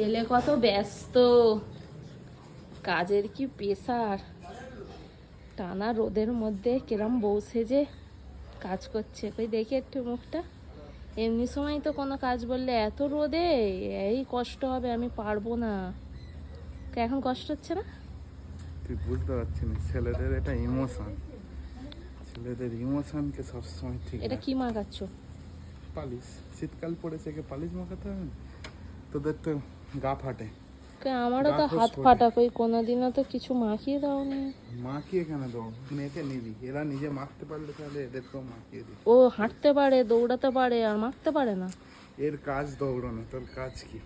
ছেলে কত ব্যস্ত, কাজের কি প্রেসার, টানা রোদের মধ্যে কিরম বউ সেজে কাজ করছে। কই দেখি একটু মুখটা। এমনি সময় তো কোনো কাজ বললে এত রোদে এই কষ্ট হবে, আমি পারবো না। এখন কষ্ট হচ্ছে না? তুই বুঝতে পারছিস না, ছেলেদের এটা ইমোশন, ছেলেদের ইমোশনকে সবসময় ঠিক এটা রাখ। কি মাখাচ্ছ? পালিশ, শীতকাল পড়েছে, কে পালিশ মাখাতে হবে না? তোদের তো গা ফাটে। আমারও তো গা হাত ফোস্ফোটে। ফাটা, কই কোনোদিনও তো কিছু মাখিয়ে দাওনি। মাখিয়ে কেন দেবো, মেখে নিবি। এরা নিজে মাখতে পারলে তাহলে এদেরকেও মাখিয়ে দিবি। ও হাঁটতে পারে, দৌড়াতে পারে, আর মাখতে পারে না? এর কাজ দৌড়ানো, তোর কাজ কি?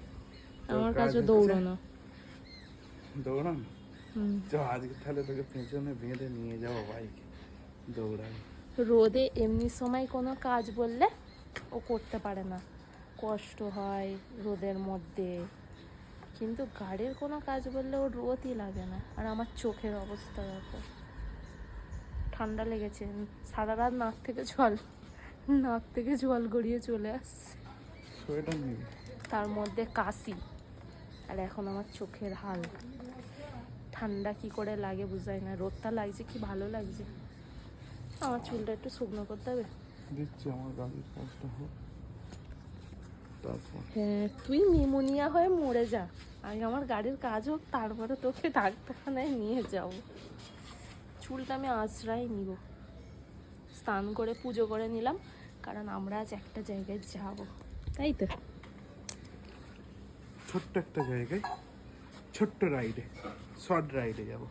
তোর আমার কাজ কাছে হচ্ছে দৌড়ানো। দৌড়ানো। হুম। চ আজকে তাহলে তোকে পেছনে বেঁধে নিয়ে যাবো বাইকে, দৌড়াই। রোদে এমনি সময় কোনো কাজ বললে ও করতে পারে না, কষ্ট হয় রোদের মধ্যে। কিন্তু গাড়ির কোনো কাজ বললে ওর রোদই লাগে না। আর আমার চোখের অবস্থা দেখো, ঠান্ডা লেগেছে, সারা রাত নাক থেকে জল গড়িয়ে চলে আসছে, সোয়েটার নিবি। তার মধ্যে কাশি। আর এখন আমার চোখের হাল, ঠান্ডা কি করে লাগে বুঝাই না। রোদটা লাগছে কি ভালো লাগছে। আমার চুলটা একটু শুকনো করতে হবে। দিচ্ছি, আমার গাড়ির কাজটা হোক তারপর। হ্যাঁ, তুই নিউমোনিয়া হয়ে মরে যা, আগে আমার গাড়ির কাজ হোক, তারপরে তোকে ডাক্তারখানায় নিয়ে যাব। চুলটা আমি আঁচড়াই নিব। স্নান করে পুজো করে নিলাম, কারণ আমরা আজ একটা জায়গায় যাব, তাই তো। ছোট্ট একটা জায়গায়, ছোট্ট রাইডে, শর্ট রাইডে যাবো।